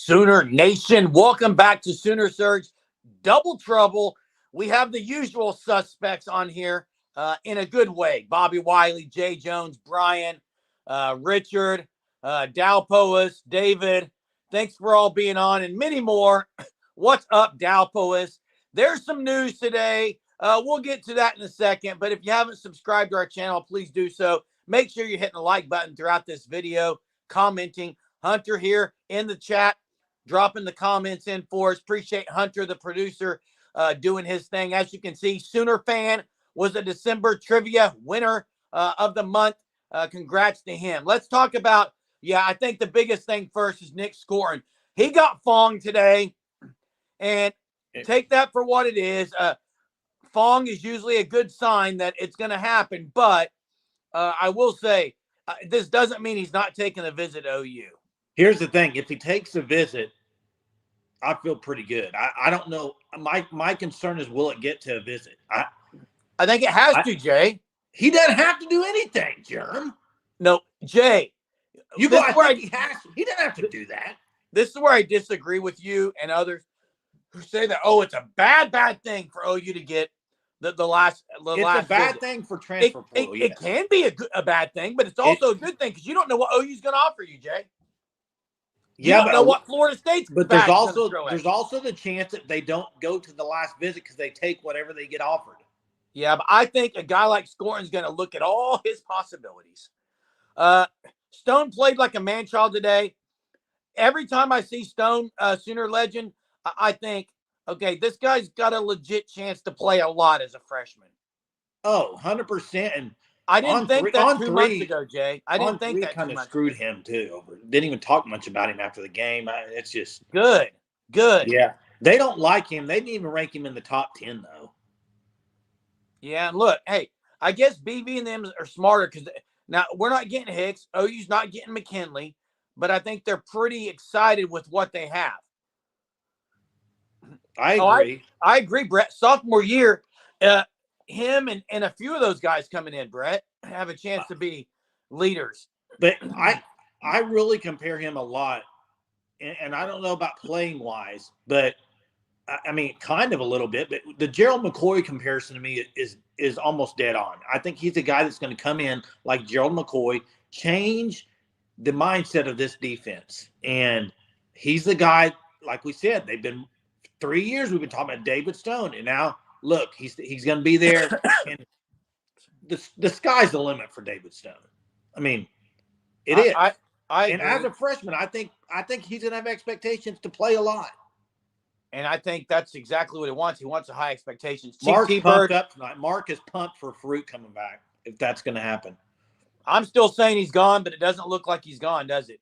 Sooner Nation? Welcome back to Sooner Surge. Double trouble. We have the usual suspects on here in a good way. Bobby Wiley, Jay Jones, Brian, Richard, Dalpois, David. Thanks for all being on and many more. What's up, Dalpois? There's some news today. We'll get to that in a second. But if you haven't subscribed to our channel, please do so. Make sure you're hitting the like button throughout this video, commenting. Hunter here in the chat, dropping the comments in for us. Appreciate Hunter, the producer, doing his thing. As you can see, Sooner Fan was a December trivia winner of the month. Congrats to him. Let's talk about, I think the biggest thing first is Nick Scorton. He got fonged today, and take that for what it is. Fong is usually a good sign that it's going to happen, but I will say this doesn't mean he's not taking a visit to OU. Here's the thing. If he takes a visit, I feel pretty good. I don't know. My concern is, will it get to a visit? I think it has to, Jay. He doesn't have to do anything, Jerm. No, Jay. He doesn't have to do that. This is where I disagree with you and others who say that, it's a bad thing for OU to get the last It's a bad visit. thing for transfer portal. It can be a bad thing, but it's also a good thing because you don't know what OU's going to offer you, Jay. You don't know what Florida State's. But there's also the chance that they don't go to the last visit because they take whatever they get offered. Yeah, but I think a guy like Scorton's going to look at all his possibilities. Stone played like a man-child today. Every time I see Stone, Sooner legend, I think, okay, this guy's got a legit chance to play a lot as a freshman. 100%. And I didn't think that 2 months ago, Jay. I didn't think that kind of screwed him too. Didn't even talk much about him after the game. It's just good. Yeah, they don't like him. They didn't even rank him in the top 10 though. Yeah, and look, hey, I guess BB and them are smarter because now we're not getting Hicks. OU's not getting McKinley, but I think they're pretty excited with what they have. I agree. I agree, Brett. Sophomore year, him and a few of those guys coming in, Brett, have a chance to be leaders. But I really compare him a lot, and I don't know about playing wise, but I mean, kind of a little bit. But the Gerald McCoy comparison to me is almost dead on. I think he's a guy that's going to come in like Gerald McCoy, change the mindset of this defense, and he's the guy. Like we said, they've been 3 years. We've been talking about David Stone, and now look, he's going to be there, and the sky's the limit for David Stone. I mean, it is. And as a freshman, I think he's going to have expectations to play a lot. And I think that's exactly what he wants. He wants a high expectations. Mark's pumped up tonight. Mark is pumped for Farouk coming back, if that's going to happen. I'm still saying he's gone, but it doesn't look like he's gone, does it?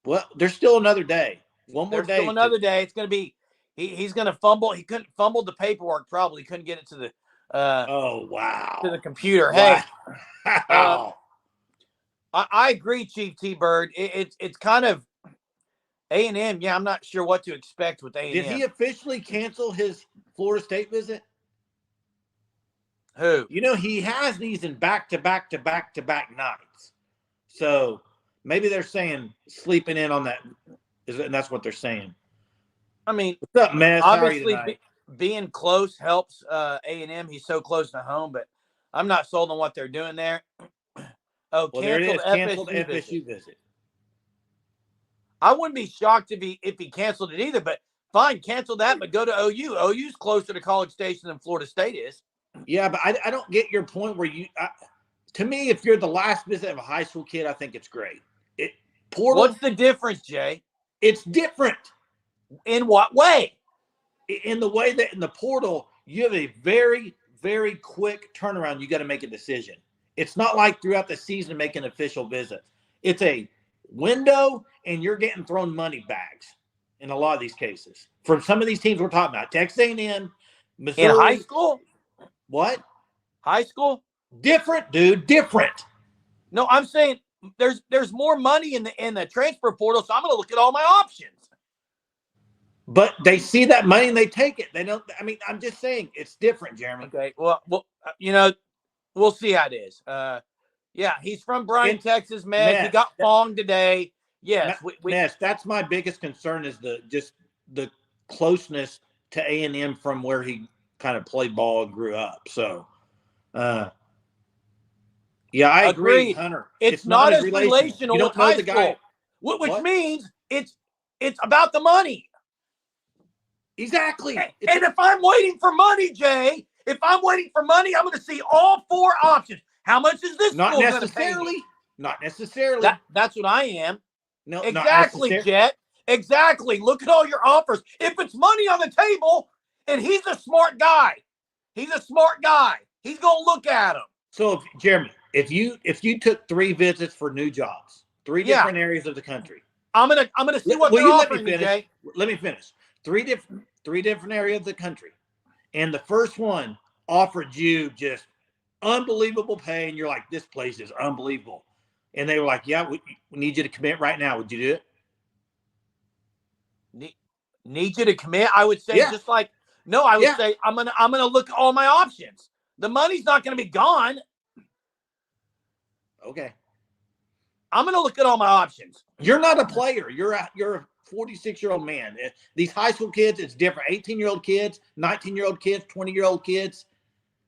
Well, there's still another day. One more day. Still another day. It's going to be he's going to fumble. He couldn't fumble the paperwork. Probably couldn't get it to the to the computer. Wow. Hey, I agree, Chief T-Bird. It's kind of A&M. Yeah, I'm not sure what to expect with A&M. Did he officially cancel his Florida State visit? Who? You know, he has these in back-to-back nights. So maybe they're saying sleeping in on that. And that's what they're saying. I mean, what's up, Mess? obviously being close helps A&M. He's so close to home, but I'm not sold on what they're doing there. Well, there it is. Canceled FSU visit. I wouldn't be shocked if he canceled it either, but fine, cancel that, but go to OU. OU's closer to College Station than Florida State is. Yeah, but I don't get your point where to me, if you're the last visit of a high school kid, I think it's great. Portal. What's the difference, Jay? It's different. In what way? In the way that in the portal, you have a very, very quick turnaround. You got to make a decision. It's not like throughout the season making official visits. It's a window, and you're getting thrown money bags in a lot of these cases. From some of these teams we're talking about, Texas A&M, Missouri. In high school? What? High school? Different, dude. Different. No, I'm saying there's more money in the transfer portal, so I'm going to look at all my options. But they see that money and they take it. They don't. I mean, I'm just saying it's different, Jeremy. Okay. Well, we'll see how it is. Yeah, he's from Bryan, Texas, man. He got fonged today. Yes, Ness, that's my biggest concern is the closeness to A&M from where he kind of played ball and grew up. So, yeah, I agree, agreed. Hunter. It's not as as relational You with don't know high the school, guy. which means it's about the money. Exactly. And if I'm waiting for money, Jay, I'm going to see all 4 options. How much is this Not school going to pay me? Not necessarily. That's what I am. No, exactly, Jet. Exactly. Look at all your offers. If it's money on the table, and he's a smart guy, he's going to look at them. So, Jeremy, if you took 3 visits for new jobs, 3 different areas of the country, I'm gonna see what they're offering me, Jay. Let me finish. 3 different areas of the country, and the first one offered you just unbelievable pay, and you're like, this place is unbelievable, and they were like, yeah, we need you to commit right now. Would you do it? Need you to commit? I would say just like no. I would say I'm gonna look at all my options. The money's not gonna be gone. Okay. I'm going to look at all my options. You're not a player. You're a 46-year-old man. These high school kids, it's different. 18-year-old kids, 19-year-old kids, 20-yeard kids.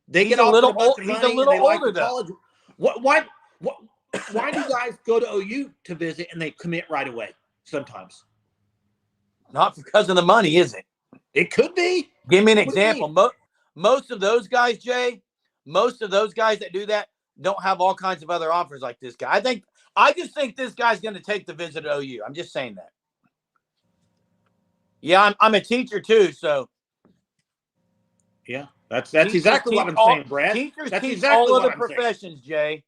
They get offered a bunch of money. He's a little older, though. Why do guys go to OU to visit and they commit right away sometimes? Not because of the money, is it? It could be. Give me an example. Most of those guys, Jay, most of those guys that do that don't have all kinds of other offers like this guy. I just think this guy's going to take the visit to OU. I'm just saying that. Yeah, I'm a teacher too, so. Yeah, that's exactly what I'm saying, Brad. Teachers teach all other professions, Jay.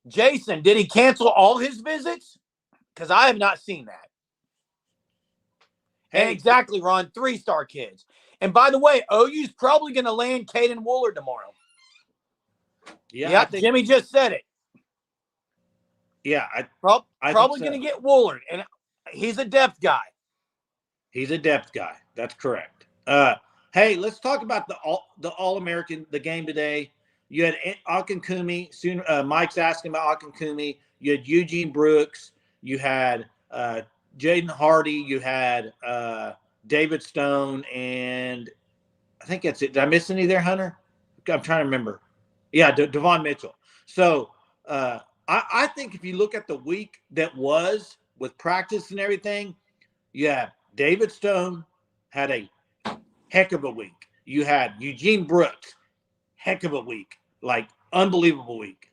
Jason, did he cancel all his visits? Because I have not seen that. Hey. And exactly, Ron, 3-star kids. And by the way, OU's probably going to land Caden Woolard tomorrow. Yeah, Jimmy just said it. Yeah, probably going to get Woolard, and he's a depth guy. He's a depth guy. That's correct. Hey, let's talk about the All-American, the game today. You had Akinkunmi. Soon, Mike's asking about Akinkunmi. You had Eugene Brooks. You had Jaydan Hardy. You had David Stone, and I think that's it. Did I miss any there, Hunter? I'm trying to remember. Yeah, Davon Mitchell. So I think if you look at the week that was with practice and everything, you have David Stone had a heck of a week. You had Eugene Brooks, heck of a week, like unbelievable week.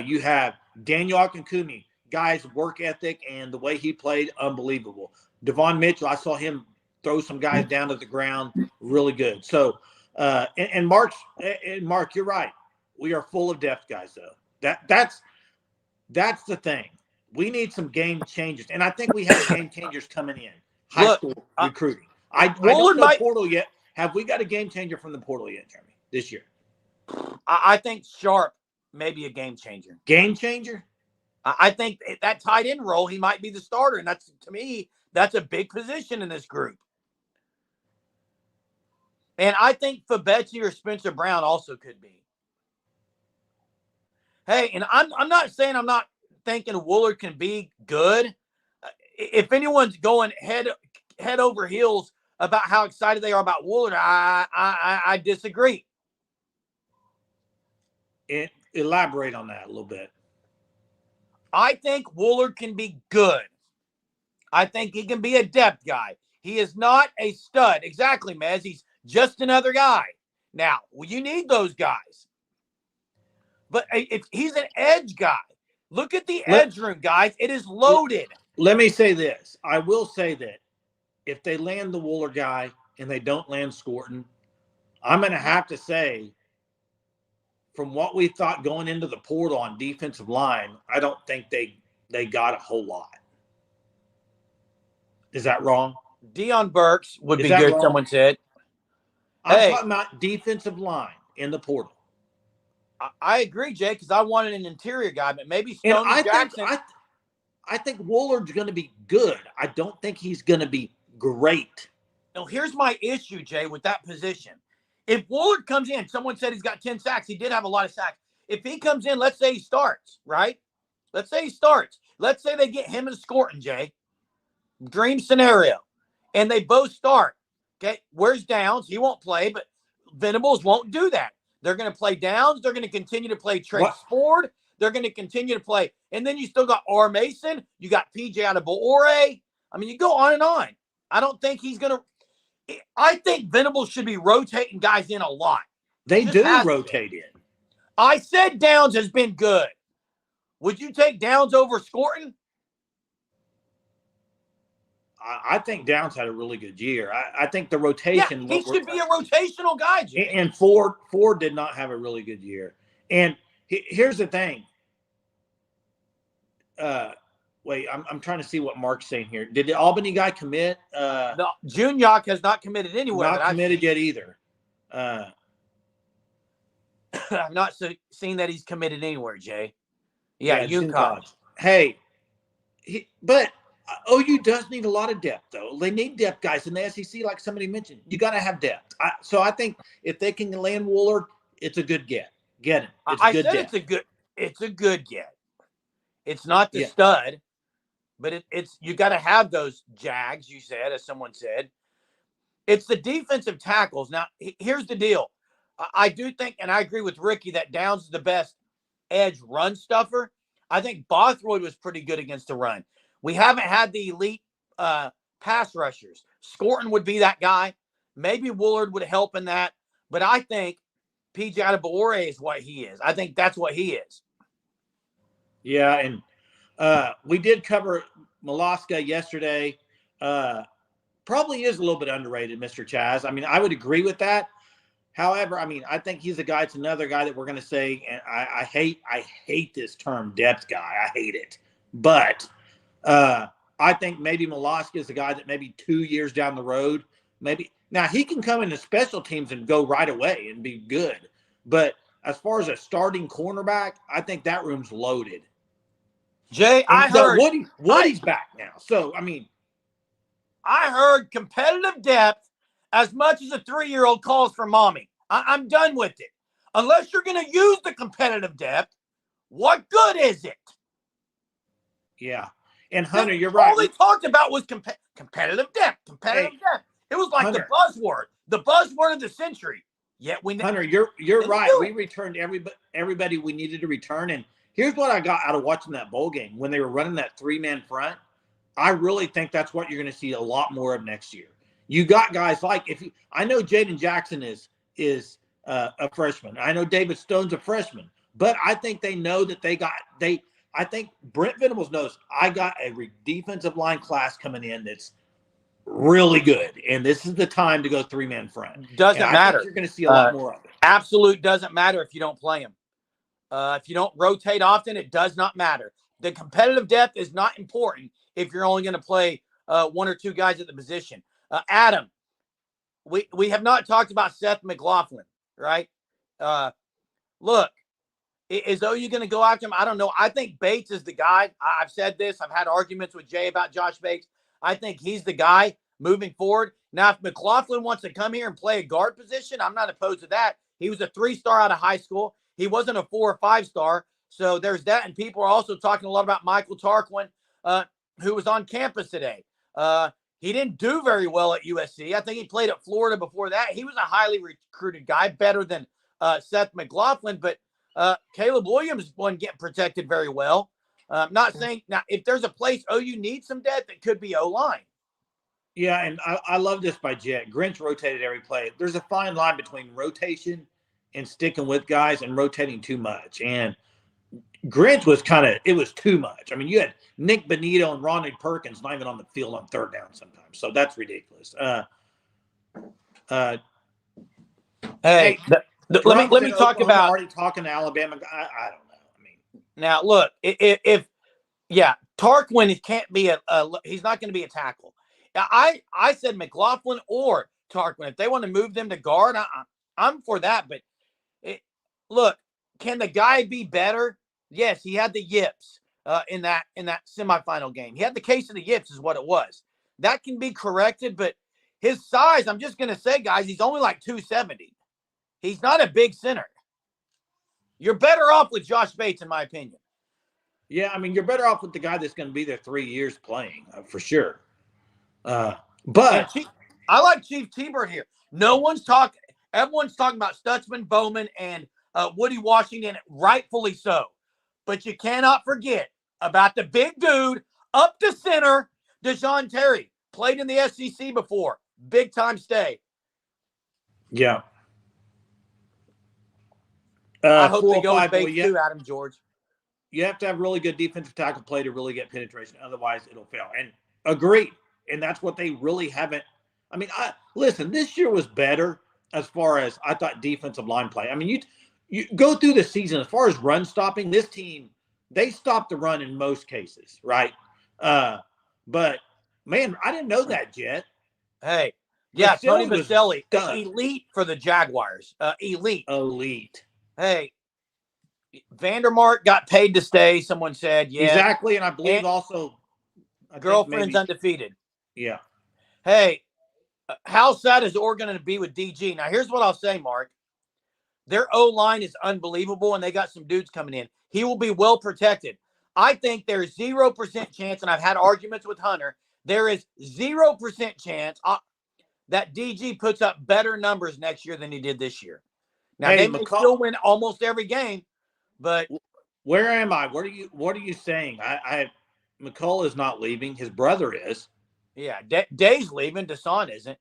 You have Daniel Akinkunmi, guy's work ethic and the way he played, unbelievable. Davon Mitchell, I saw him throw some guys down to the ground, really good. So, and Mark, you're right. We are full of depth guys, though. That's the thing. We need some game changers, and I think we have game changers coming in. High school recruiting. I don't know portal yet. Have we got a game changer from the portal yet, Jeremy, this year? I think Sharp may be a game changer. Game changer? I think that tight end role, he might be the starter, and that's, to me, that's a big position in this group. And I think Fabetti or Spencer Brown also could be. Hey, and I'm not saying I'm not thinking Woolard can be good. If anyone's going head over heels about how excited they are about Woolard, I disagree. Elaborate on that a little bit. I think Woolard can be good. I think he can be a depth guy. He is not a stud. Exactly, Mez. He's just another guy. Now, you need those guys. But if he's an edge guy, look at the edge room, guys. It is loaded. Let me say this. I will say that if they land the Woolard guy and they don't land Scorton, I'm going to have to say, from what we thought going into the portal on defensive line, I don't think they got a whole lot. Is that wrong? Deion Burks would be good, wrong? Someone said. I'm talking about defensive line in the portal. I agree, Jay, because I wanted an interior guy, but maybe Stone and Jackson. I think Woolard's going to be good. I don't think he's going to be great. Now, here's my issue, Jay, with that position. If Woolard comes in, someone said he's got 10 sacks. He did have a lot of sacks. If he comes in, let's say he starts, right? Let's say he starts. Let's say they get him and Scorton, Jay. Dream scenario. And they both start. Okay, where's Downs? He won't play, but Venables won't do that. They're going to play Downs. They're going to continue to play Trace Ford. They're going to continue to play. And then you still got R. Mason. You got PJ Adebawore. I mean, you go on and on. I don't think he's going to – I think Venables should be rotating guys in a lot. They do rotate in. I said Downs has been good. Would you take Downs over Scorton? I think Downs had a really good year. I think the rotation. Yeah, he should be a rotational guy, Jay. And Ford did not have a really good year. And here's the thing. Wait, I'm trying to see what Mark's saying here. Did the Albany guy commit? No, Juniak has not committed anywhere. Not committed yet either. I've not seen that he's committed anywhere, Jay. Yeah, UConn. Hey, but OU does need a lot of depth, though. They need depth guys in the SEC, like somebody mentioned. You got to have depth. So I think if they can land Woolard, it's a good get. Get him. It's a good get. It's not the stud, but it's you got to have those jags. You said, as someone said, it's the defensive tackles. Now, here's the deal. I do think, and I agree with Ricky, that Downs is the best edge run stuffer. I think Bothroyd was pretty good against the run. We haven't had the elite pass rushers. Scorton would be that guy. Maybe Woolard would help in that. But I think PJ Adebawore is what he is. I think that's what he is. Yeah, and we did cover Maloska yesterday. Probably is a little bit underrated, Mr. Chaz. I mean, I would agree with that. However, I mean, I think he's a guy. It's another guy that we're going to say, and I hate this term depth guy. I hate it. But I think maybe Maloska is a guy that maybe 2 years down the road, maybe now he can come into special teams and go right away and be good. But as far as a starting cornerback, I think that room's loaded. Jay, I heard Woody's back now. So I mean, I heard competitive depth as much as a 3-year-old calls for mommy. I'm done with it. Unless you're going to use the competitive depth, what good is it? Yeah. And Hunter, you're right. All they talked about was competitive depth. Depth. It was like Hunter, the buzzword of the century. Yet Hunter, you're right. We returned everybody we needed to return. And here's what I got out of watching that bowl game when they were running that 3-man front. I really think that's what you're going to see a lot more of next year. You got guys like I know Jaden Jackson is a freshman. I know David Stone's a freshman, but I think they know that I think Brent Venables knows I got a defensive line class coming in that's really good, and this is the time to go 3-man front. Doesn't matter. You're going to see a lot more of it. Absolute doesn't matter if you don't play him. If you don't rotate often, it does not matter. The competitive depth is not important if you're only going to play 1 or 2 guys at the position. Adam, we have not talked about Seth McLaughlin, right? Look, is OU going to go after him? I don't know. I think Bates is the guy. I've said this. I've had arguments with Jay about Josh Bates. I think he's the guy moving forward. Now, if McLaughlin wants to come here and play a guard position, I'm not opposed to that. He was a 3-star out of high school. He wasn't a 4 or 5-star. So there's that. And people are also talking a lot about Michael Tarquin, who was on campus today. He didn't do very well at USC. I think he played at Florida before that. He was a highly recruited guy, better than Seth McLaughlin. But Caleb Williams wasn't getting protected very well. Not saying now if there's a place OU needs some depth, it could be O-line. Yeah, and I love this by Jet. Grinch rotated every play. There's a fine line between rotation and sticking with guys and rotating too much. And Grinch was it was too much. I mean, you had Nick Benito and Ronnie Perkins not even on the field on 3rd down sometimes. So that's ridiculous. Hey, let me talk about already talking to Alabama. I don't know. I mean, now look, if Tarquin can't be he's not going to be a tackle. I said McLaughlin or Tarquin. If they want to move them to guard, I'm for that. But look, can the guy be better? Yes, he had the yips in that semifinal game. He had the case of the yips, is what it was. That can be corrected, but his size, I'm just going to say, guys, he's only like 270. He's not a big center. You're better off with Josh Bates, in my opinion. Yeah, I mean, you're better off with the guy that's going to be there 3 years playing for sure. But I like Chief T-Bird here. No one's talking. Everyone's talking about Stutzman, Bowman, and Woody Washington, rightfully so. But you cannot forget about the big dude up the center, Dejon Terry. Played in the SEC before. Big time stay. Yeah. I hope they go with Bates too, Adam George. You have to have really good defensive tackle play to really get penetration. Otherwise, it'll fail. And agreed. And that's what they really haven't. I mean, listen, this year was better as far as I thought defensive line play. I mean, you go through the season as far as run stopping. This team, they stopped the run in most cases, right? But man, I didn't know that, Jet. Hey, yeah, Tony Vaselli, elite for the Jaguars. Elite. Hey, Vandermark got paid to stay. Someone said, yeah, exactly, and I believe also girlfriend's undefeated. Yeah. Hey, how sad is Oregon going to be with DG? Now, here's what I'll say, Mark. Their O-line is unbelievable, and they got some dudes coming in. He will be well protected. I think there's 0% chance, and I've had arguments with Hunter, there is 0% chance that DG puts up better numbers next year than he did this year. Now, they may still win almost every game, but where am I? What are you saying? McCullough is not leaving. His brother is. Yeah, Day's leaving. Deshaun isn't.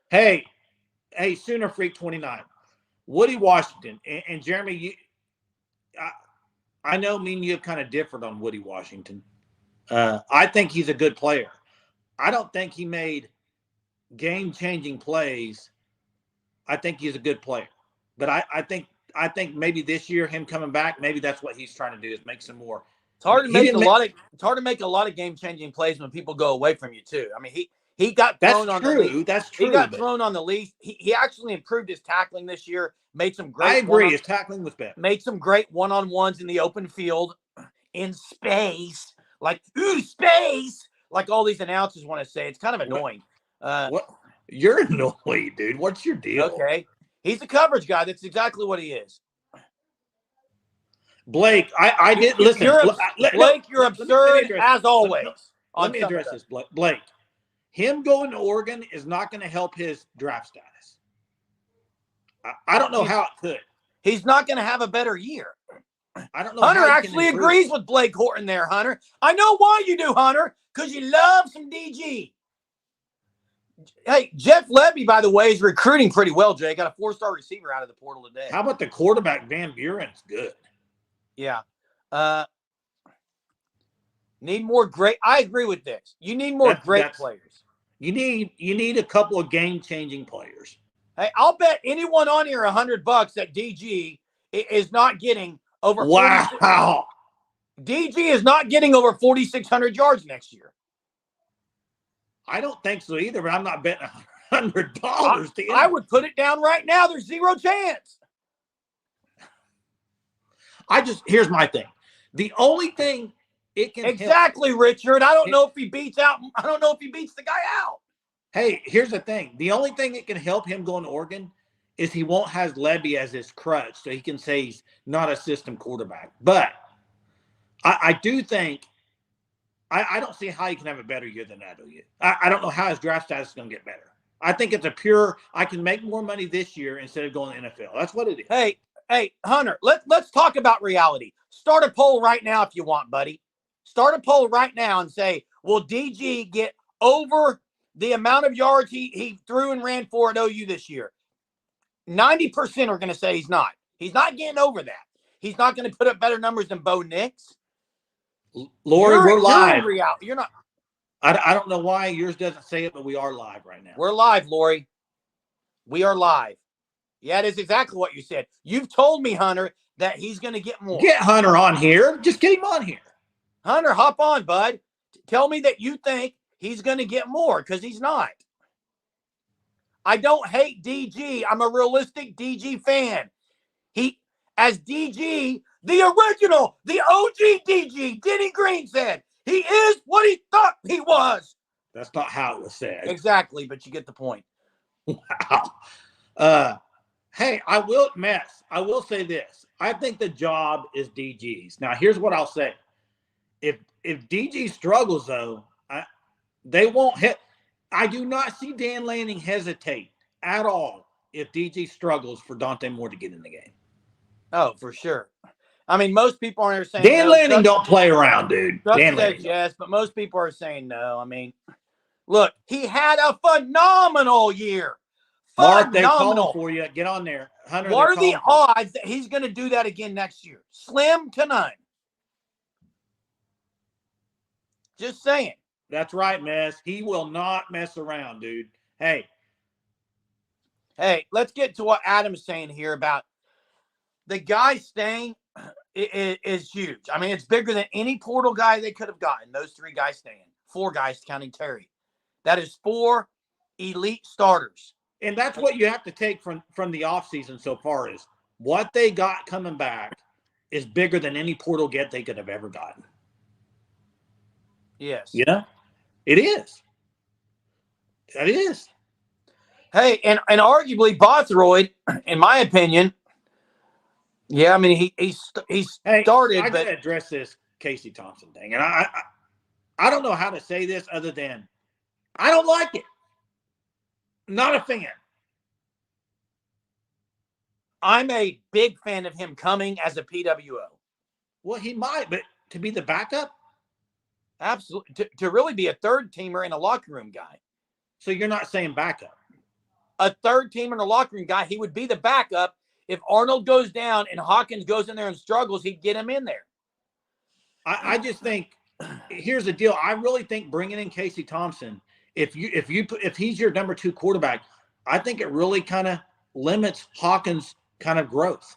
Hey, Sooner Freak 29. Woody Washington and Jeremy, I know me and you have kind of differed on Woody Washington. I think he's a good player. I don't think he made game-changing plays. I think he's a good player. But I think maybe this year, him coming back, maybe that's what he's trying to do is make some more. It's hard to make a lot of game-changing plays when people go away from you too. I mean, he got thrown on the leash. That's true. He got thrown on the leash. He actually improved his tackling this year. Made some great. I agree. His tackling was better. Made some great one-on-ones in the open field, in space, like space, like all these announcers want to say. It's kind of annoying. What? You're annoying, dude. What's your deal? Okay, he's a coverage guy. That's exactly what he is. Blake, I did listen. Blake, you're absurd as always. Let me address this, Blake. Him going to Oregon is not going to help his draft status. I don't know how it could. He's not going to have a better year. I don't know. Hunter actually agrees with Blake Horton there, Hunter. I know why you do, Hunter, because you love some DG. Hey, Jeff Lebby, by the way, is recruiting pretty well, Jay. Got a 4-star receiver out of the portal today. How about the quarterback, Van Buren's good. Yeah. Need more great. I agree with this. You need more great players. You need a couple of game-changing players. Hey, I'll bet anyone on here $100 that DG is not getting over. Wow. DG is not getting over 4,600 yards next year. I don't think so either, but I'm not betting $100. I would put it down right now. There's 0 chance. Here's my thing. The only thing it can help, Richard. I don't know if he beats the guy out. Hey, here's the thing. The only thing that can help him going to Oregon is he won't have Lebby as his crutch, so he can say he's not a system quarterback. But I do think I don't see how he can have a better year than that. I don't know how his draft status is going to get better. I think it's I can make more money this year instead of going to the NFL. That's what it is. Hey, Hunter, let's talk about reality. Start a poll right now if you want, buddy. Start a poll right now and say, will DG get over the amount of yards he threw and ran for at OU this year? 90% are going to say he's not. He's not getting over that. He's not going to put up better numbers than Bo Nix. Lori, we're live. You're not. I don't know why yours doesn't say it, but we are live right now. We're live, Lori. We are live. Yeah, it is exactly what you said. You've told me, Hunter, that he's going to get more. Get Hunter on here. Just get him on here. Hunter, hop on, bud. Tell me that you think he's going to get more, because he's not. I don't hate DG. I'm a realistic DG fan. As DG, the original, the OG DG, Denny Green said, he is what he thought he was. That's not how it was said. Exactly, but you get the point. Wow. Hey, I will say this. I think the job is DG's. Now, here's what I'll say. if DG struggles though, they won't hit. I do not see Dan Lanning hesitate at all if DG struggles for Dante Moore to get in the game. Oh, for sure. I mean, most people are saying Dan no. Lanning don't play around, dude. Chuck Dan says Lanning yes, but most people are saying no. I mean, look, he had a phenomenal year. Mark, they're calling Phenomenal. for you. Get on there. Hunter, What are the calling for you. odds that he's going to do that again next year? Slim to none. Just saying. That's right, Mess. He will not mess around, dude. Hey, let's get to what Adam's saying here about the guy staying is huge. I mean, it's bigger than any portal guy they could have gotten. Those 3 guys staying. 4 guys counting Terry. That is 4 elite starters. and that's what you have to take from the offseason so far is what they got coming back is bigger than any portal get they could have ever gotten. Yes. Yeah, it is. That is. Hey, and arguably Bothroyd, in my opinion, yeah, I mean he started, I but gotta address this Casey Thompson thing, and I don't know how to say this other than I don't like it. Not a fan. I'm a big fan of him coming as a PWO. Well, he might, but to be the backup? Absolutely. To really be a third teamer and a locker room guy. So you're not saying backup? A third teamer and a locker room guy, he would be the backup. If Arnold goes down and Hawkins goes in there and struggles, he'd get him in there. I just think here's the deal. I really think bringing in Casey Thompson, if he's your number 2 quarterback, I think it really kind of limits Hawkins' kind of growth.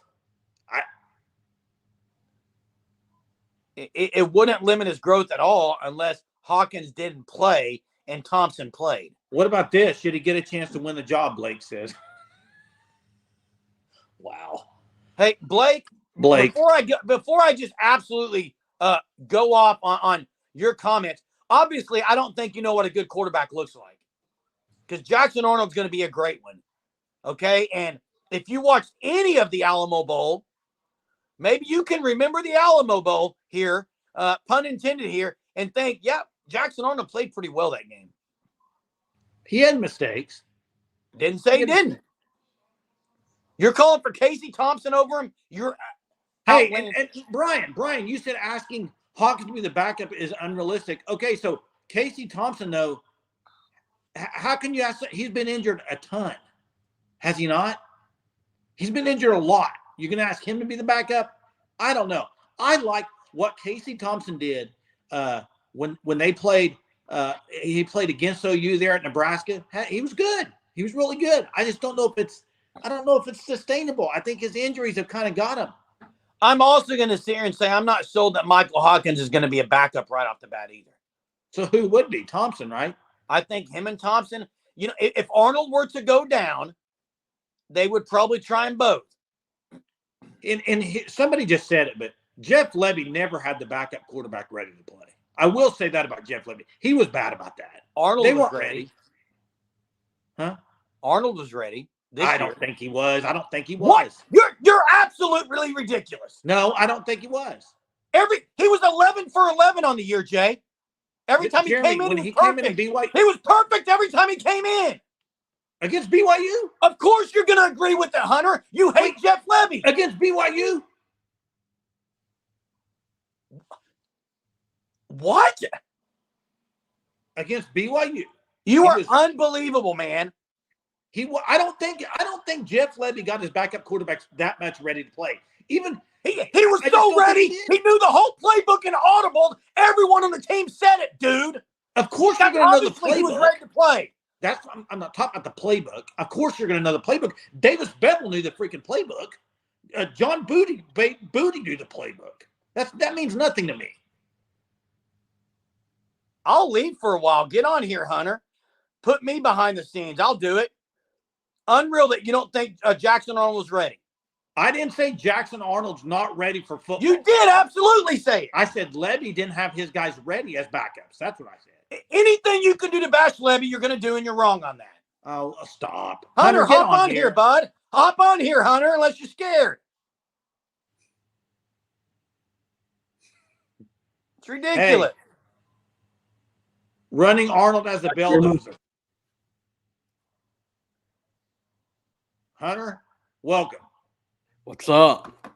It wouldn't limit his growth at all unless Hawkins didn't play and Thompson played. What about this? Should he get a chance to win the job? Blake says. Wow. Hey, Blake. Before I just absolutely go off on your comments, obviously I don't think you know what a good quarterback looks like, because Jackson Arnold's going to be a great one. Okay, and if you watched any of the Alamo Bowl, maybe you can remember the Alamo Bowl here, pun intended here, and think, yep, Jackson Arnold played pretty well that game. He had mistakes. Didn't say he didn't. You're calling for Casey Thompson over him? Hey, and Brian, you said asking Hawkins to be the backup is unrealistic. Okay, so Casey Thompson, though, how can you ask? He's been injured a ton. Has he not? He's been injured a lot. You're going to ask him to be the backup? I don't know. I like what Casey Thompson did when they played. He played against OU there at Nebraska. He was good. He was really good. I just don't know if it's sustainable. I think his injuries have kind of got him. I'm also going to sit here and say I'm not sold that Michael Hawkins is going to be a backup right off the bat either. So who would be? Thompson, right? I think him and Thompson, if Arnold were to go down, they would probably try them both. And somebody just said it, but Jeff Lebby never had the backup quarterback ready to play. I will say that about Jeff Lebby. He was bad about that. Arnold was ready. Huh? Arnold was ready. I don't think he was. What? You're absolutely ridiculous. No, I don't think he was. He was 11 for 11 on the year, Jay. Every time he came in, he was perfect. He was perfect every time he came in. Against BYU? Of course you're going to agree with that, Hunter. You hate Jeff Lebby. Against BYU? What? Against BYU? You are unbelievable, man. I don't think Jeff Lebby got his backup quarterbacks that much ready to play. Even he was so ready. He knew the whole playbook and audible. Everyone on the team said it, dude. Of course you're going to know the playbook. He was ready to play. I'm not talking about the playbook. Of course you're going to know the playbook. Davis Bevel knew the freaking playbook. John Booty knew the playbook. That means nothing to me. I'll leave for a while. Get on here, Hunter. Put me behind the scenes. I'll do it. Unreal that you don't think Jackson Arnold was ready. I didn't say Jackson Arnold's not ready for football. You did absolutely say it. I said Lebby didn't have his guys ready as backups. That's what I said. Anything you can do to bash Lebby, you're going to do, and you're wrong on that. Oh, stop. Hunter, hop on here, bud. Hop on here, Hunter, unless you're scared. It's ridiculous. Hey, running Arnold as a belldozer. Hunter, welcome. What's up?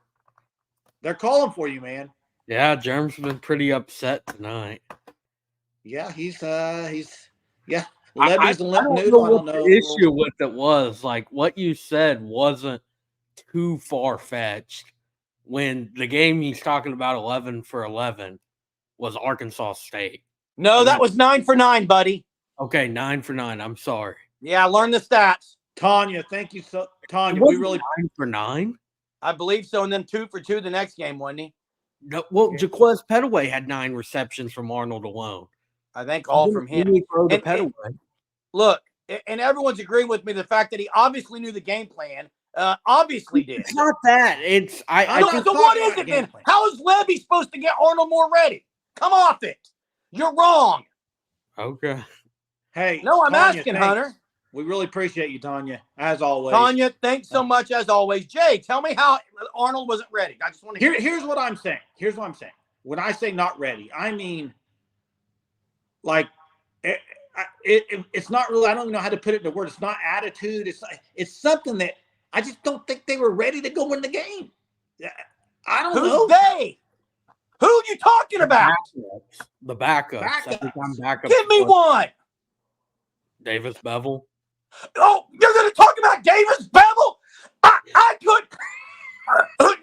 They're calling for you, man. Yeah, Germ's been pretty upset tonight. Yeah, he's Lebby's a I limp don't noodle. know what the issue with it was. Like, what you said wasn't too far-fetched when the game he's talking about 11 for 11 was Arkansas State. No, that was 9 for 9, buddy. Okay, 9 for 9. I'm sorry. Yeah, learn the stats. Tanya, thank you so. Tanya, we really 9 for 9. I believe so, and then 2 for 2 the next game, wasn't he? No, well, Jaquez Petaway had 9 receptions from Arnold alone. I think all from him. Look, and everyone's agreeing with me the fact that he obviously knew the game plan. Obviously did. It's not that. It's so what is it then? How is Lebby supposed to get Arnold more ready? Come off it. You're wrong. Okay. Hey, no, I'm Tanya, asking, thanks. Hunter. We really appreciate you, Tanya, as always. Tanya, thanks so much as always. Jay, tell me how Arnold wasn't ready. I just want to hear. Here's what I'm saying. Here's what I'm saying. When I say not ready, I mean, like, it's not really. I don't even know how to put it into words. It's not attitude. It's something that I just don't think they were ready to go win the game. I don't know. Who's they? Who are you talking about? The backups. Give me one. Davis Bevel. Oh, you're going to talk about Davis Bevel? I could.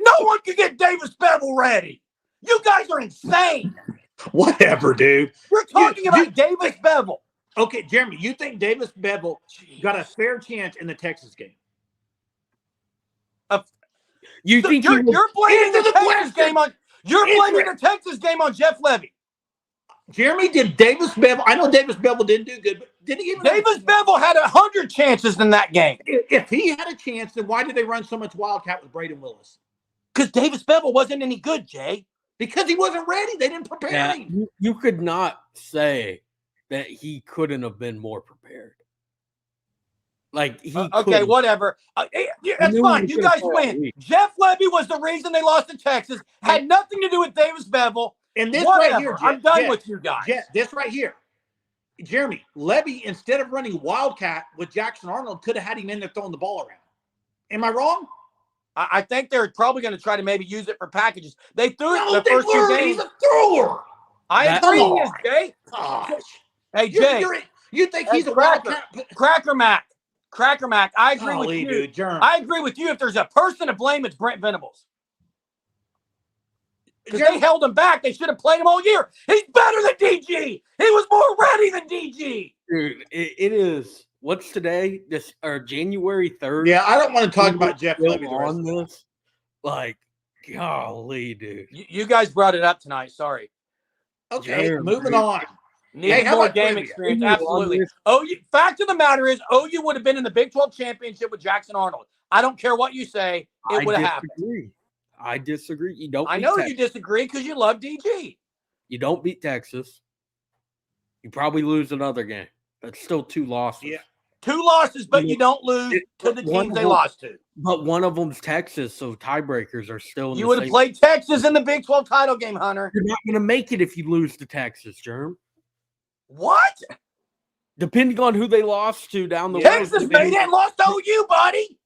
No one could get Davis Bevel ready. You guys are insane. Whatever, dude. You're talking about Davis Bevel. Okay, Jeremy, you think Davis Bevel got a fair chance in the Texas game? You think you're blaming the Texas game on? You're blaming the Texas game on Jeff Lebby. Jeremy, did Davis Bevel? I know Davis Bevel didn't do good, but did he even? Davis Bevel had 100 chances in that game. If he had a chance, then why did they run so much Wildcat with Braden Willis? Because Davis Bevel wasn't any good, Jay. Because he wasn't ready. They didn't prepare him. You could not say that he couldn't have been more prepared. Like he okay, whatever. That's fine. You guys win. Jeff Lebby was the reason they lost to Texas. Had nothing to do with Davis Bevel. And this right here, I'm done with you guys. This right here, Jeremy, Lebby, instead of running Wildcat with Jackson Arnold, could have had him in there throwing the ball around. Am I wrong? I think they're probably going to try to maybe use it for packages. They threw it the first 2 games. He's a thrower. I agree, Jay. Gosh. Hey, Jay. You think he's a Wildcat? Cracker Mac. I agree with you. Dude, I agree with you. If there's a person to blame, it's Brent Venables. Because they held him back. They should have played him all year. He's better than DG. He was more ready than DG. Dude, it is. What's today? January 3rd? Yeah, I don't want to talk about Jeff Lebby on this. Like, golly, dude. You guys brought it up tonight. Sorry. Okay, moving on. Need more game experience. Absolutely. Fact of the matter is, OU would have been in the Big 12 championship with Jackson Arnold. I don't care what you say. It would have happened. I disagree. You don't. I know you disagree because you love DG. You don't beat Texas. You probably lose another game. That's still 2 losses. Yeah. 2 losses, but you don't lose to the teams they lost to. But one of them's Texas, so tiebreakers are still. You would have played Texas in the Big 12 title game, Hunter. You're not going to make it if you lose to Texas, Germ. What? Depending on who they lost to down the road. Texas made it and lost to OU, buddy.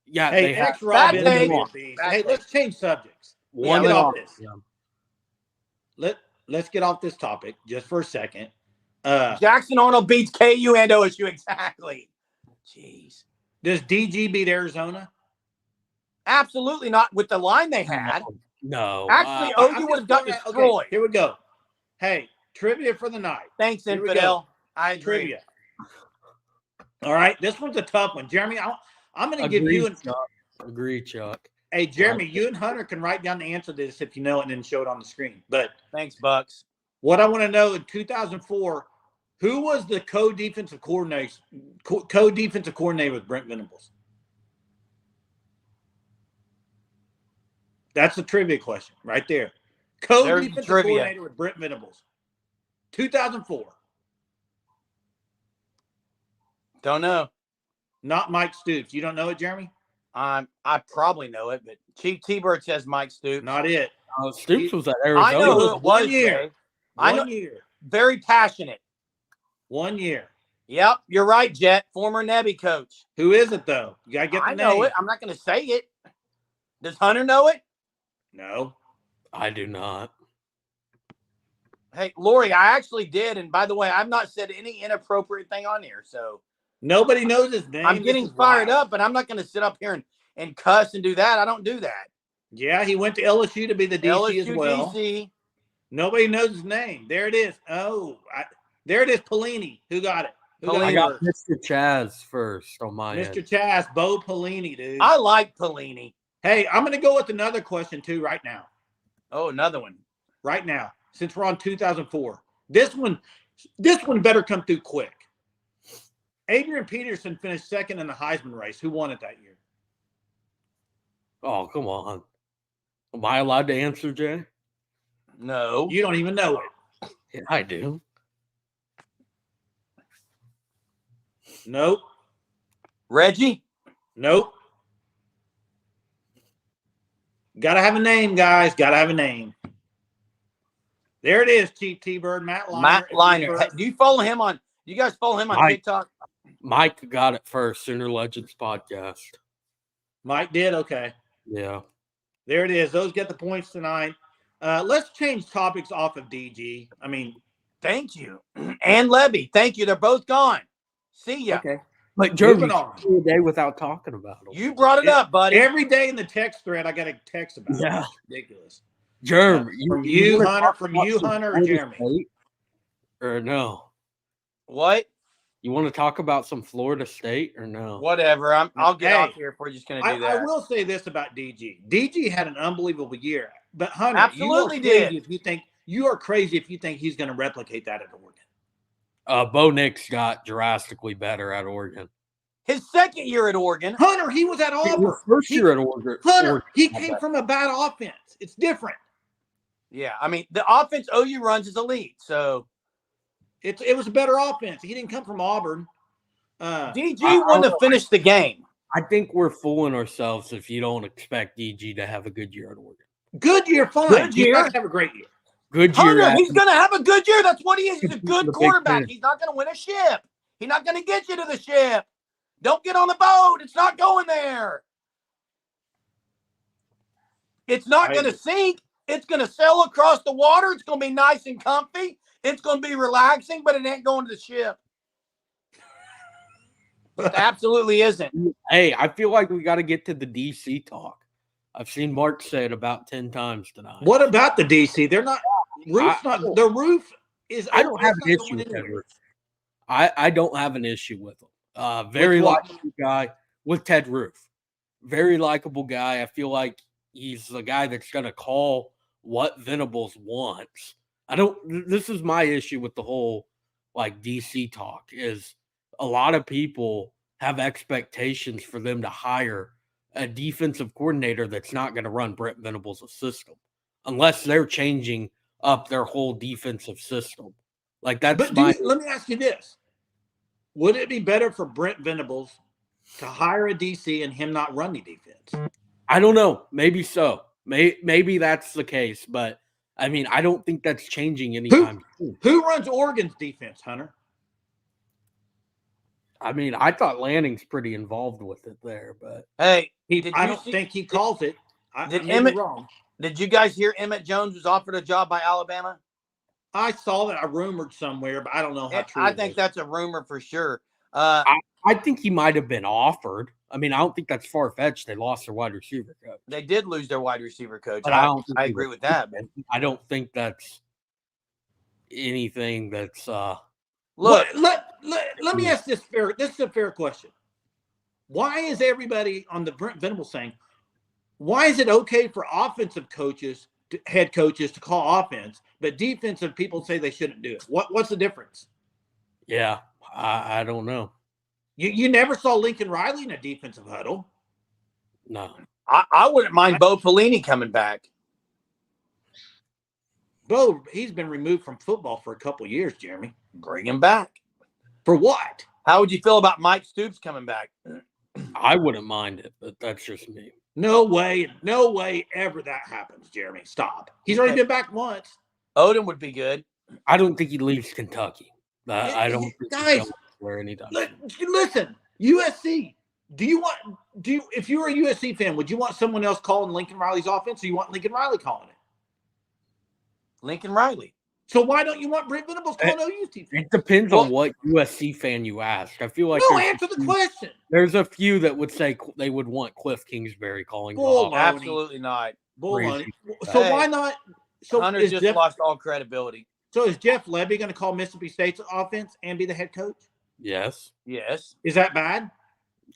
Yeah, hey, hey, let's change subjects. Let's get off this topic just for a second. Jackson Arnold beats KU and OSU. Exactly. Jeez. Does DG beat Arizona? Absolutely not with the line they had. No. Actually, OU would have gotten destroyed. Okay, here we go. Hey, trivia for the night. Thanks, Infidel. I agree. Trivia. All right, this one's a tough one. Jeremy, I'm going to give you Agree, Chuck. Hey, Jeremy, you and Hunter can write down the answer to this if you know it and then show it on the screen. But thanks, Bucks. What I want to know in 2004, who was the co-defensive coordinator with Brent Venables? That's a trivia question right there. Co-defensive coordinator with Brent Venables. 2004. Don't know. Not Mike Stoops. You don't know it, Jeremy? I probably know it, but Chief T-Bird says Mike Stoops. Not it. Stoops was at I Arizona. know who it was, 1 year. Jay. I know. 1 year. Very passionate. 1 year. Yep, you're right, Jet. Former Lebby coach. Who is it though? You gotta get the name. I know it. I'm not going to say it. Does Hunter know it? No. I do not. Hey, Lori, I actually did. And by the way, I've not said any inappropriate thing on here. So Nobody knows his name. I'm getting fired up, but I'm not going to sit up here and cuss and do that. I don't do that. Yeah, he went to LSU to be the DC LSU as well. DC. Nobody knows his name. There it is. There it is. Pelini. Who got it? I got Mr. Chaz first on my Mr. end. Chaz, Bo Pelini, dude. I like Pelini. Hey, I'm going to go with another question too right now. Oh, another one. Right now, since we're on 2004. This one better come through quick. Adrian Peterson finished second in the Heisman race. Who won it that year? Oh, come on. Am I allowed to answer, Jay? No. You don't even know it. Yeah, I do. Nope. Reggie? Nope. Gotta have a name, guys. Gotta have a name. There it is, Chief T-Bird, Matt Liner. Matt Liner. Hey, do you follow him on? You guys follow him on TikTok? Mike got it first. Sooner Legends podcast. Mike did? Okay. Yeah. There it is. Those get the points tonight. Let's change topics off of DG. I mean, thank you. And Lebby. Thank you. They're both gone. See ya. okay. But Jeremy, Moving on. a day without talking about them. You brought it up, buddy. Every day in the text thread, I got a text about it. Yeah. It's ridiculous. Jeremy, From you, wanna Hunter, talk from about you, some Hunter, or Florida Jeremy? State? Or no? What? You want to talk about some Florida State or no? Whatever. I'll get Hey, off here if we're just going to do that. I will say this about DG. DG had an unbelievable year. But Hunter, Absolutely you are crazy did. if you think he's going to replicate that at Oregon. Bo Nix got drastically better at Oregon. His second year at Oregon. Hunter, he was at Auburn. First year at Oregon. Hunter, he came from a bad offense. It's different. Yeah, I mean, the offense OU runs is elite. So it was a better offense. He didn't come from Auburn. DG wouldn't have finished the game. I think we're fooling ourselves if you don't expect DG to have a good year at Oregon. Good year, fine. Good He's year. not gonna have a great year. Good year. Hunter, he's going to have a good year. That's what he is. He's a The good Big quarterback. Ten. He's not going to win a ship. He's not going to get you to the ship. Don't get on the boat. It's not going there. It's not going to sink. It's going to sail across the water. It's going to be nice and comfy. It's going to be relaxing, but it ain't going to the ship. It absolutely isn't. Hey, I feel like we got to get to the DC talk. I've seen Mark say it about 10 times tonight. What about the DC? They're not. The roof is. I don't have an it's not issue going with that anywhere. roof. I don't have an issue with him. Very likable guy with Ted Roof. Very likable guy. I feel like he's the guy that's going to call what Venables wants. This is my issue with the whole like DC talk is a lot of people have expectations for them to hire a defensive coordinator that's not going to run Brent Venables' system unless they're changing up their whole defensive system. Like that's let me ask you this. Would it be better for Brent Venables to hire a DC and him not run the defense? I don't know. Maybe so. Maybe that's the case, but I mean, I don't think that's changing anytime soon. Who runs Oregon's defense, Hunter? I mean, I thought Lanning's pretty involved with it there, but Hey, I don't think he calls it. I may be wrong. Did you guys hear Emmett Jones was offered a job by Alabama? I saw that. I rumored somewhere, but I don't know how true. I think that's a rumor for sure. I think he might have been offered. I mean, I don't think that's far-fetched. They lost their wide receiver coach. They did lose their wide receiver coach. But I agree with that. But I don't think that's anything that's look, let me ask this fair. This is a fair question. Why is everybody on the Brent Venables saying? Why is it okay for offensive coaches, head coaches, to call offense, but defensive people say they shouldn't do it? What's the difference? Yeah, I don't know. You never saw Lincoln Riley in a defensive huddle. No. I wouldn't mind Bo Pelini coming back. Bo, he's been removed from football for a couple of years, Jeremy. Bring him back. For what? How would you feel about Mike Stoops coming back? I wouldn't mind it, but that's just me. No way ever that happens, Jeremy. Stop. He's already been back once. Odom would be good. I don't think he leaves Kentucky. I don't think guys, he's where anytime. Listen, USC. If you were a USC fan, would you want someone else calling Lincoln Riley's offense, or you want Lincoln Riley calling it? Lincoln Riley. So why don't you want Brent Venables calling OU team? It depends on what USC fan you ask. I feel like answer the question. There's a few that would say they would want Cliff Kingsbury calling. Absolutely not. So why not? So Hunter just lost all credibility. So is Jeff Lebby going to call Mississippi State's offense and be the head coach? Yes. Is that bad?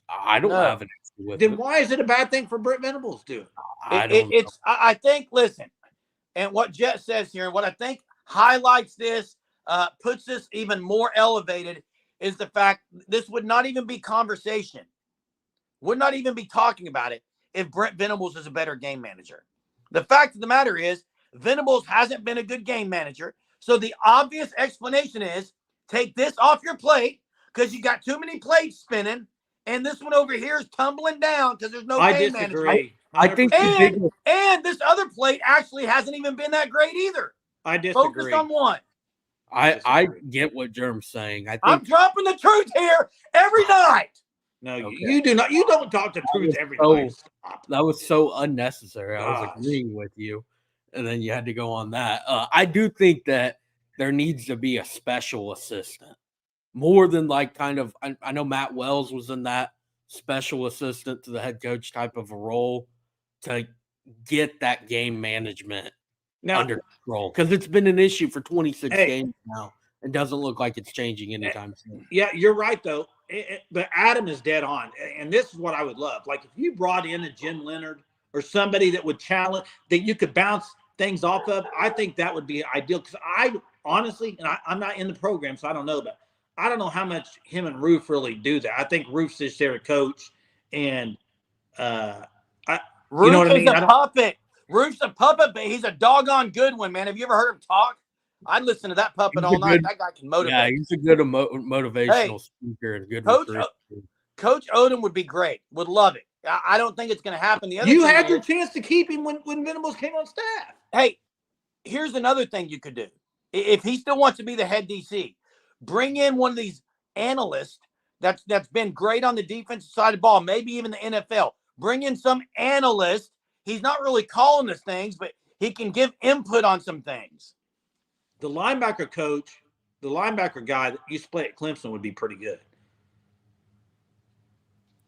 I don't have an issue with Then why is it a bad thing for Brent Venables to do? I think, listen, and what Jet says here, and what I think highlights this, puts this even more elevated, is the fact this would not even be conversation. Would not even be talking about it if Brent Venables is a better game manager. The fact of the matter is, Venables hasn't been a good game manager. So the obvious explanation is take this off your plate because you got too many plates spinning, and this one over here is tumbling down because there's no game manager. I think and this other plate actually hasn't even been that great either. I disagree. Focus on one. I get what Germ's saying. I'm dropping the truth here every night. No, you do not. You don't talk the truth every night. That was so unnecessary. I was agreeing with you, and then you had to go on that. I do think that there needs to be a special assistant, more than like kind of. I know Matt Wells was in that special assistant to the head coach type of a role to get that game management under control, because it's been an issue for 26 games now. It doesn't look like it's changing anytime soon. Yeah, you're right, though. But Adam is dead on. And this is what I would love. Like, if you brought in a Jim Leonard or somebody that would challenge, that you could bounce things off of, I think that would be ideal. Because I honestly, and I'm not in the program, so I don't know, but I don't know how much him and Roof really do that. I think Roof's just there to coach. And Roof you know what I mean? is a puppet. Roof's a puppet, but he's a doggone good one, man. Have you ever heard him talk? I'd listen to that puppet all night. That guy can motivate. Yeah, he's a good motivational speaker and good Coach Odom would be great. Would love it. I don't think it's going to happen. You had your chance to keep him when Venables came on staff. Hey, here's another thing you could do. If he still wants to be the head DC, bring in one of these analysts that's been great on the defensive side of the ball, maybe even the NFL. Bring in some analyst. He's not really calling the things, but he can give input on some things. The linebacker coach, the linebacker guy that used to play at Clemson would be pretty good.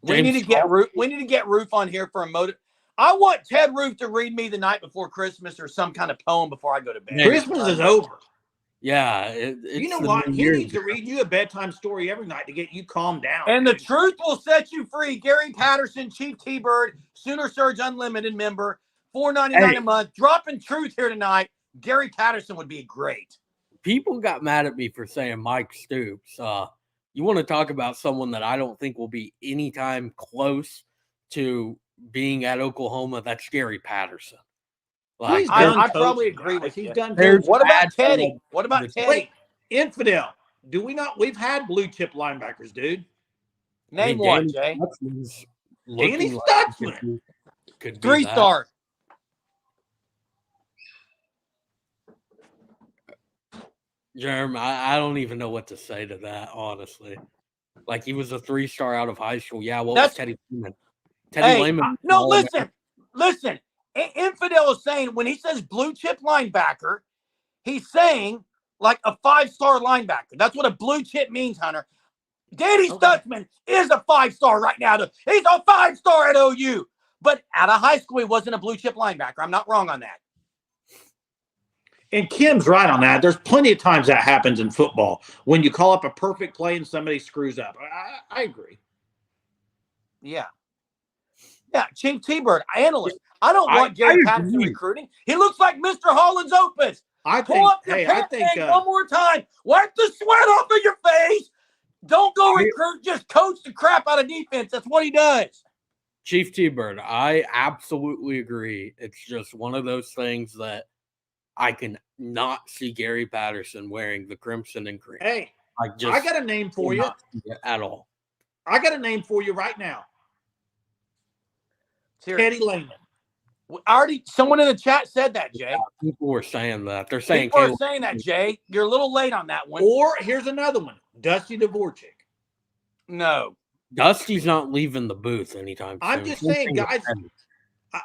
We need to get Roof on here for a motive. I want Ted Roof to read me the night before Christmas or some kind of poem before I go to bed. Christmas is over. Yeah. You know what? He needs to read you a bedtime story every night to get you calmed down. And the truth will set you free. Gary Patterson, Chief T-Bird, Sooner Surge Unlimited member, $4.99 a month. Dropping truth here tonight. Gary Patterson would be great. People got mad at me for saying Mike Stoops. You want to talk about someone that I don't think will be anytime close to being at Oklahoma? That's Gary Patterson. Like, I probably agree with you. What about Teddy? What about Teddy? Wait, infidel. Do we not? We've had blue chip linebackers, dude. Name one, Jay. Danny Stutzman. 3-star. Jerm, I don't even know what to say to that, honestly. Like, he was a 3-star out of high school. Yeah, what was Teddy Lehman? No, listen. Infidel is saying, when he says blue chip linebacker, he's saying like a 5-star linebacker. That's what a blue chip means, Hunter. Danny Stutzman is a 5-star right now. He's a 5-star at OU. But out of high school, he wasn't a blue chip linebacker. I'm not wrong on that. And Kim's right on that. There's plenty of times that happens in football when you call up a perfect play and somebody screws up. I agree. Yeah. Yeah, Chief T-Bird, analyst. I don't want Gary Patterson recruiting. He looks like Mr. Holland's Opus. Pull up your pants one more time. Wipe the sweat off of your face. Don't go recruit. Just coach the crap out of defense. That's what he does. Chief T-Bird, I absolutely agree. It's just one of those things that I can not see Gary Patterson wearing the crimson and cream. Hey, I got a name for you. At all. I got a name for you right now. Teddy Lehman. Someone in the chat said that, Jay. Yeah, people were saying that. They're saying people are saying that, Jay. You're a little late on that one. Or here's another one, Dusty Dvorak. No. Dusty's not leaving the booth anytime soon. I'm just saying, guys,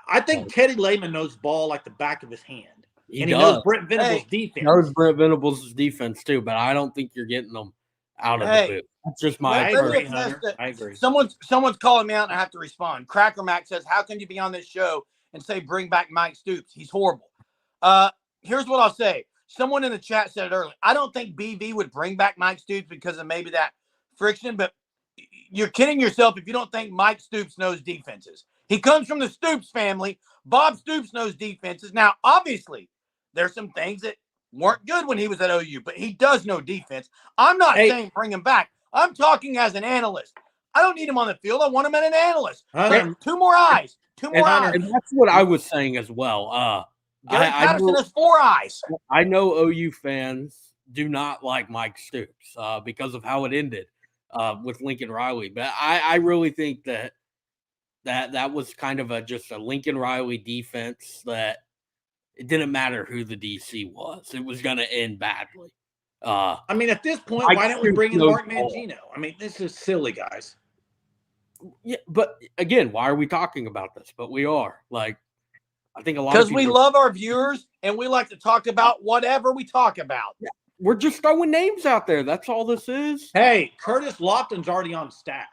I think Teddy Lehman knows ball like the back of his hand. He knows Brent Venables' defense. He knows Brent Venables' defense too, but I don't think you're getting them out of the booth. That's just my opinion. I agree. Someone's calling me out and I have to respond. Cracker Mac says, how can you be on this show and say bring back Mike Stoops? He's horrible. Here's what I'll say. Someone in the chat said it earlier. I don't think BV would bring back Mike Stoops because of maybe that friction, but you're kidding yourself if you don't think Mike Stoops knows defenses. He comes from the Stoops family. Bob Stoops knows defenses. Now, obviously, there's some things that weren't good when he was at OU, but he does know defense. I'm not saying bring him back. I'm talking as an analyst. I don't need him on the field. I want him as an analyst. Two more eyes. And that's what I was saying as well. Gary Patterson has 4 eyes. I know OU fans do not like Mike Stoops because of how it ended with Lincoln Riley. But I really think that was kind of just a Lincoln Riley defense that it didn't matter who the DC was. It was going to end badly. I mean, at this point, why don't we bring in Mark Mangino? I mean, this is silly, guys. Yeah, but again, why are we talking about this? But we are. Like, I think a lot because we love our viewers and we like to talk about whatever we talk about. Yeah, we're just throwing names out there. That's all this is. Hey, Curtis Lofton's already on staff.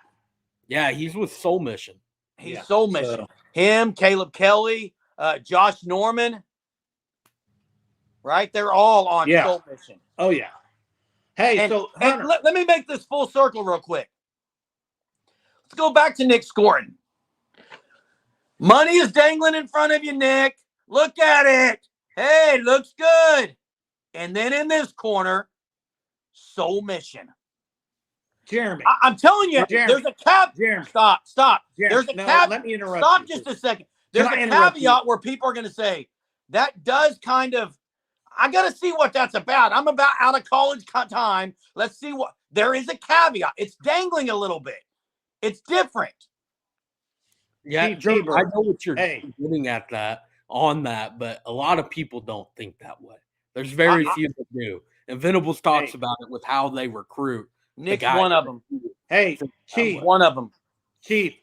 Yeah, he's with Soul Mission. He's Soul Mission. So. Him, Caleb Kelly, Josh Norman. Right? They're all on Soul Mission. Oh, yeah. Hey, let me make this full circle real quick. Let's go back to Nick Scorton. Money is dangling in front of you, Nick. Look at it. Hey, looks good. And then in this corner, Soul Mission. Jeremy. I'm telling you, there's a Jeremy. Stop. Jeremy. There's a caveat. Let me interrupt Stop just a second. There's a caveat where people are going to say, that does kind of, I got to see what that's about. I'm about out of college time. Let's see what, there is a caveat. It's dangling a little bit. It's different. Yeah, I know what you're getting at on that, but a lot of people don't think that way. There's very few that do. And Venables talks about it with how they recruit. Nick's one of them. Hey, Chief. One of them. Chief,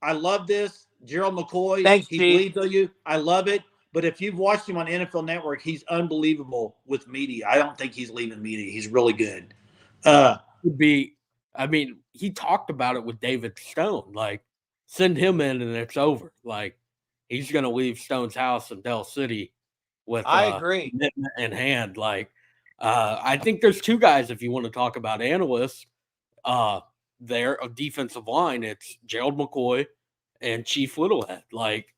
I love this. Gerald McCoy. Thanks, he Chief. believes on you. I love it. But if you've watched him on NFL Network, he's unbelievable with media. I don't think he's leaving media. He's really good. He talked about it with David Stone. Like, send him in and it's over. Like, he's going to leave Stone's house in Del City with I agree. Commitment in hand. Like, I think there's 2 guys, if you want to talk about analysts, there, a defensive line. It's Gerald McCoy and Chief Littlehead. Like,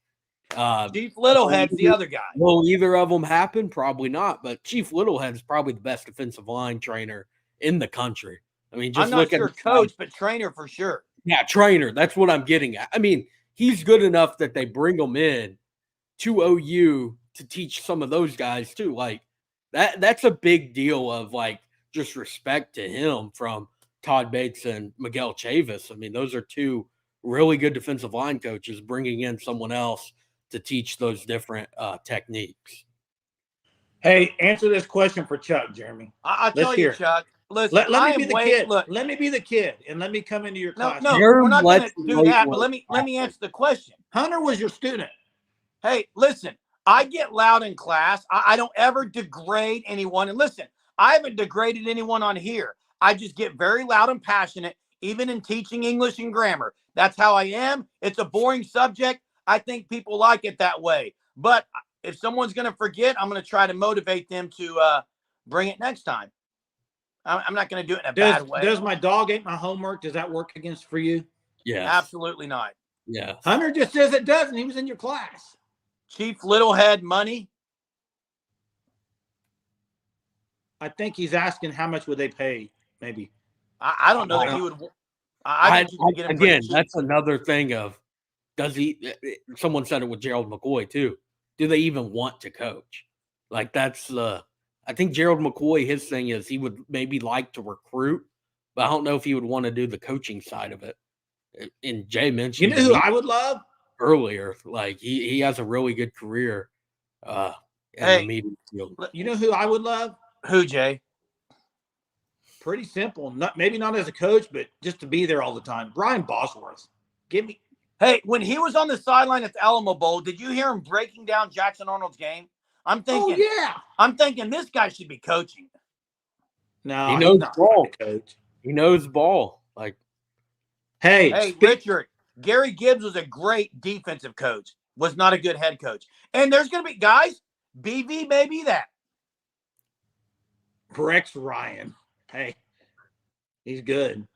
Chief Littlehead's the other guy. Will either of them happen? Probably not. But Chief Littlehead is probably the best defensive line trainer in the country. I mean, just I'm not sure coach, but trainer for sure. Yeah, trainer. That's what I'm getting at. I mean, he's good enough that they bring him in to OU to teach some of those guys too. Like, that's a big deal of, like, just respect to him from Todd Bates and Miguel Chavis. I mean, those are 2 really good defensive line coaches bringing in someone else to teach those different techniques. Hey, answer this question for Chuck, Jeremy. I'll tell you, Chuck. Listen, let me be the kid. Let me be the kid, and let me come into your class. No, we're not going to do that. But let me answer the question. Hunter was your student. Hey, listen. I get loud in class. I don't ever degrade anyone. And listen, I haven't degraded anyone on here. I just get very loud and passionate, even in teaching English and grammar. That's how I am. It's a boring subject. I think people like it that way. But if someone's going to forget, I'm going to try to motivate them to bring it next time. I'm not going to do it in a bad way. Does my dog ate my homework? Does that work against for you? Yeah. Absolutely not. Yeah. Hunter just says it doesn't. He was in your class. Chief Littlehead money. I think he's asking how much would they pay, maybe. I don't know that he would. Again, that's another thing of, does he – someone said it with Gerald McCoy too. Do they even want to coach? Like, that's I think Gerald McCoy, his thing is he would maybe like to recruit, but I don't know if he would want to do the coaching side of it. And Jay mentioned – You know who I would love? earlier. Like he has a really good career in the medium field. You know who I would love? Who, Jay? Pretty simple. Maybe not as a coach, but just to be there all the time. Brian Bosworth. Give me. Hey, when he was on the sideline at the Alamo Bowl, did you hear him breaking down Jackson Arnold's game? I'm thinking, I'm thinking this guy should be coaching. No, he knows ball. Coach. He knows ball. Like, hey, Richard, Gary Gibbs was a great defensive coach. Was not a good head coach. And there's going to be guys. BV may be that. Rex Ryan. Hey, he's good.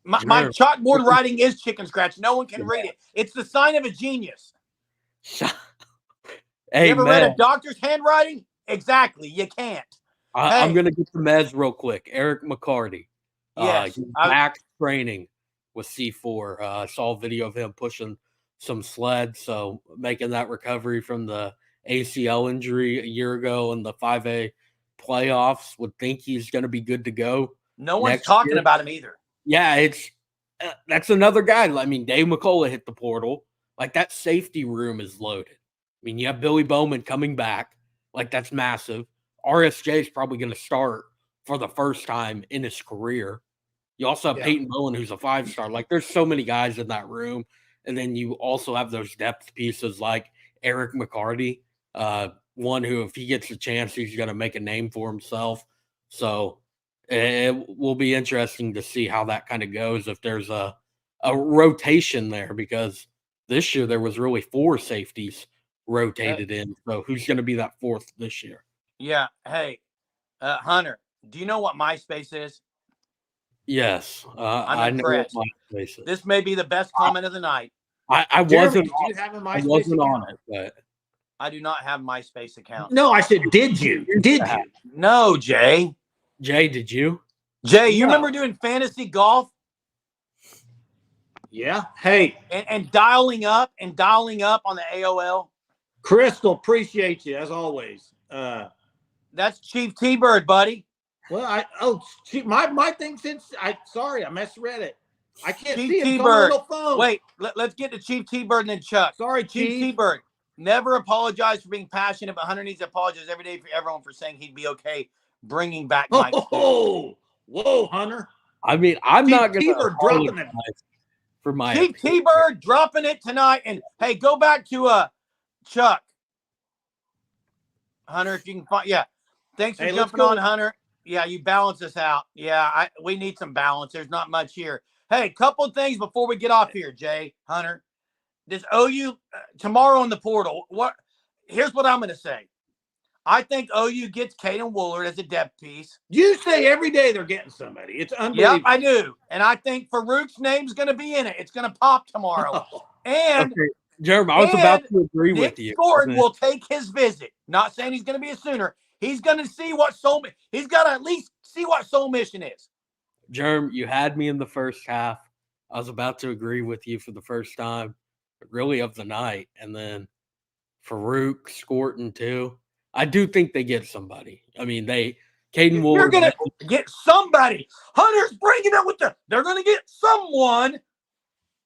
My chalkboard writing is chicken scratch. No one can read it. It's the sign of a genius. Hey, you ever read a doctor's handwriting? Exactly. You can't. I'm going to get the meds real quick. Eric McCarty. Yes. He's back training with C4. I saw a video of him pushing some sleds, so making that recovery from the ACL injury a year ago in the 5A playoffs. Would think he's going to be good to go. No one's talking about him either. Yeah, that's another guy. I mean, Dave McCullough hit the portal. Like, that safety room is loaded. I mean, you have Billy Bowman coming back. Like, that's massive. RSJ is probably going to start for the first time in his career. You also have Peyton Bowen, who's a 5-star. Like, there's so many guys in that room. And then you also have those depth pieces like Eric McCarty, one who, if he gets a chance, he's going to make a name for himself. So it will be interesting to see how that kind of goes, if there's a rotation there, because this year there was really 4 safeties rotated in. So who's going to be that 4th this year? Yeah. Hey, Hunter, do you know what MySpace is? Yes. I'm impressed. This may be the best comment of the night. I wasn't on it, but I do not have MySpace account. No, I said, did you? Did you? No, Jay. Jay, did you? Jay, you remember doing fantasy golf? Yeah. Hey. And dialing up on the AOL? Crystal, appreciate you as always. That's Chief T-Bird, buddy. Well, my thing since I misread it. I can't Chief see him T-Bird. on my little phone. Wait, let's get to Chief T-Bird and then Chuck. Sorry, Chief T-Bird. Never apologize for being passionate, but Hunter needs to apologize every day for everyone for saying he'd be okay bringing back Mike. Whoa, Hunter. I mean, I'm Chief not going to dropping it for my Chief T-Bird dropping it tonight. And hey, go back to Chuck. Hunter, if you can find, thanks for jumping on, Hunter. Yeah, you balance us out. Yeah, we need some balance. There's not much here. Hey, couple of things before we get off here, Jay, Hunter. Does OU tomorrow in the portal? Here's what I'm going to say. I think OU gets Caden Woolard as a depth piece. You say every day they're getting somebody. It's unbelievable. Yep, I do. And I think Farouk's name's going to be in it. It's going to pop tomorrow. And Jeremy, I was about to agree with you. Scorton will take his visit. Not saying he's going to be a Sooner. He's going to see what he's got to at least see what Soul Mission is. Jerm, you had me in the first half. I was about to agree with you for the first time, really, of the night. And then Farouk, Scorton, too. I do think they get somebody. I mean, Caden Woolard. You're going to get somebody. Hunter's bringing it they're going to get someone.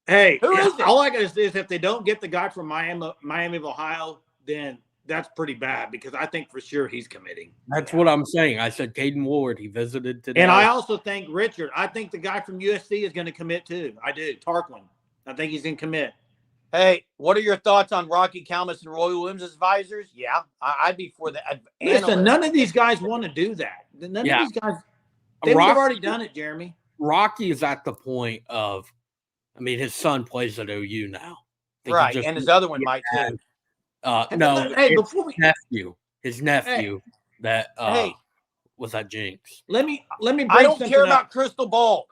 Hey, who is it? All I got to say is if they don't get the guy from Miami of Ohio, then that's pretty bad, because I think for sure he's committing. That's what I'm saying. I said Caden Woolard. He visited today. And I also think Richard. I think the guy from USC is going to commit too. I do. Tarquin. I think he's going to commit. Hey, what are your thoughts on Rocky Kalmus and Roy Williams as advisors? Yeah, I'd be for that. Listen, none of these guys want to do that. None of these guys. They've already done it, Jeremy. Rocky is at the point of, I mean, his son plays at OU now. Right, and his other one might too. No, hey, his nephew that was at Jinx. Let me. I don't care about crystal ball.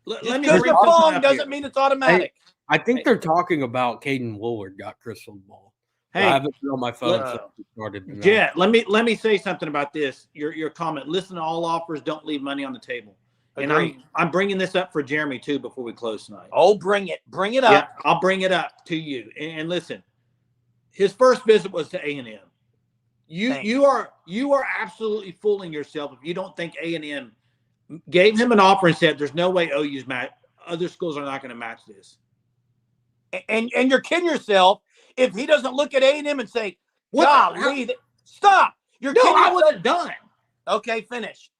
Let me. Crystal ball doesn't mean it's automatic. Hey, I think they're talking about Caden Woolard got crystal ball. Hey, I haven't been on my phone since we started. Yeah, let me say something about this. Your comment. Listen to all offers. Don't leave money on the table. Agreed. And I'm bringing this up for Jeremy too before we close tonight. Oh, bring it up. Yeah, I'll bring it up to you. And listen. His first visit was to A&M. You are absolutely fooling yourself if you don't think A&M gave him an offer and said, "There's no way OU's other schools are not going to match this." And you're kidding yourself if he doesn't look at A&M and say, golly, stop. You're No, kidding I yourself. wasn't done. Okay, finish.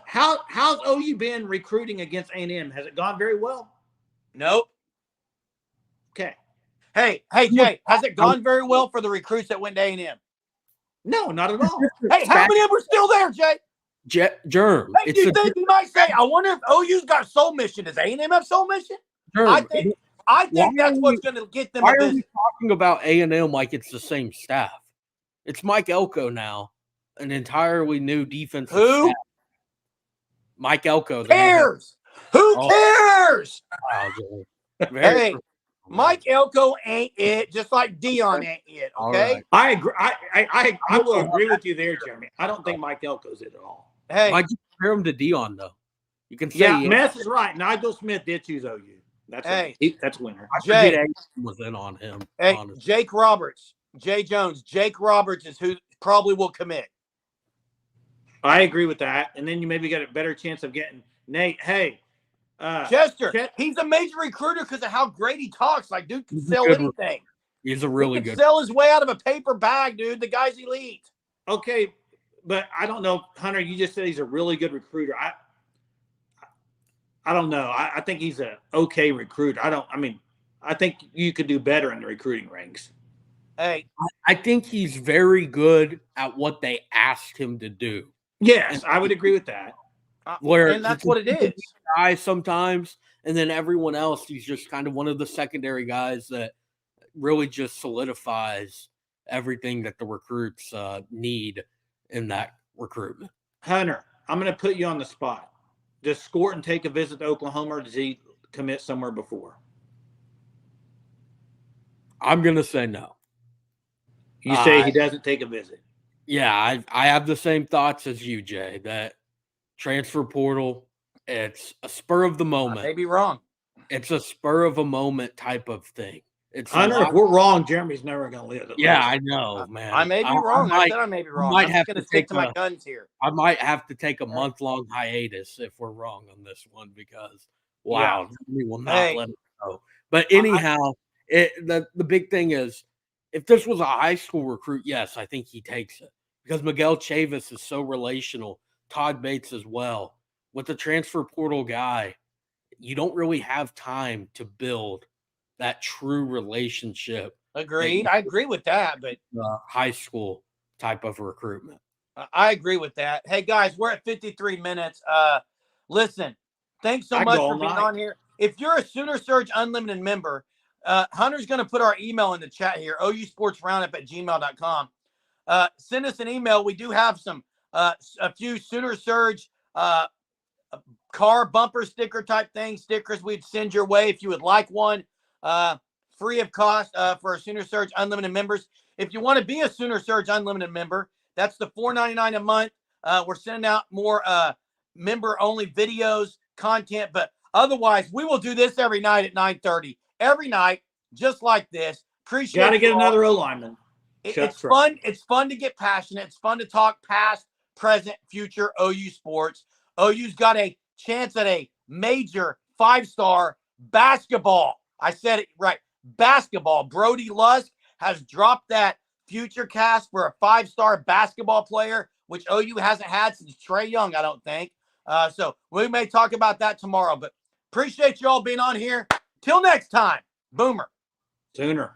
How's OU been recruiting against A&M? Has it gone very well? Nope. Okay. Hey, Jay, has it gone very well for the recruits that went to A&M? No, not at all. Hey, how many of them are still there, Jay? Germ. Hey, do you think he might say, I wonder if OU's got soul mission? Does A&M have soul mission? Germ. I think that's what's going to get them Why a are visit. we talking about A&M like it's the same staff? It's Mike Elko now, an entirely new defensive Who? staff. Mike Elko. Who cares? Who cares? Wow, hey, Mike Elko ain't it, just like Dion ain't it, okay? Right. I agree. I will agree with you there, Jeremy. I don't think Mike Elko's it at all. Hey, why'd you compare him to Dion, though? You can say Mess is right. Nigel Smith did choose OU. That's a winner. I forget was in on him. Hey, honestly. Jake Roberts, Jay Jones. Jake Roberts is who probably will commit. I agree with that. And then you maybe get a better chance of getting Nate. Hey, Chester, he's a major recruiter because of how great he talks. Like, dude can sell anything. He's a really he can good. Sell his way out of a paper bag, dude. The guy's elite. Okay, but I don't know, Hunter. You just said he's a really good recruiter. I don't know. I think he's an okay recruiter. I think you could do better in the recruiting ranks. Hey, I think he's very good at what they asked him to do. Yes, I would agree with that. And that's what it is. Guy sometimes, and then everyone else, he's just kind of one of the secondary guys that really just solidifies everything that the recruits need in that recruitment. Hunter, I'm going to put you on the spot. Does Scorton take a visit to Oklahoma, or does he commit somewhere before? I'm going to say no. You say he doesn't take a visit. Yeah, I have the same thoughts as you, Jay, that transfer portal, it's a spur of the moment. I may be wrong. It's a spur of a moment type of thing. It's Hunter, if we're wrong, Jeremy's never going to live. Yeah, I know, man. I may be wrong. I said I may be wrong. I'm just going to stick to my guns here. I might have to take a month-long hiatus if we're wrong on this one because, wow, we will not let it go. But anyhow, the big thing is, if this was a high school recruit, yes, I think he takes it because Miguel Chavis is so relational. Todd Bates as well. With the transfer portal guy, you don't really have time to build that true relationship. Agreed. I agree with that, but high school type of recruitment. I agree with that. Hey guys, we're at 53 minutes. Listen, thanks so much for being on here. If you're a Sooner Surge Unlimited member, Hunter's going to put our email in the chat here, ousportsroundup@gmail.com. Send us an email. We do have a few Sooner Surge car bumper sticker type stickers we'd send your way if you would like one, free of cost for our Sooner Surge Unlimited members. If you want to be a Sooner Surge Unlimited member, that's the $4.99 a month. We're sending out more member-only videos, content, but otherwise, we will do this every night at 9:30. Every night, just like this. Appreciate it. Got to get another O-lineman. It's fun. It's fun to get passionate. It's fun to talk past, present, future OU sports. OU's got a chance at a major 5-star basketball. I said it right. Basketball. Brody Lusk has dropped that future cast for a 5-star basketball player, which OU hasn't had since Trae Young, I don't think. So we may talk about that tomorrow, but appreciate you all being on here. Till next time, Boomer. Sooner.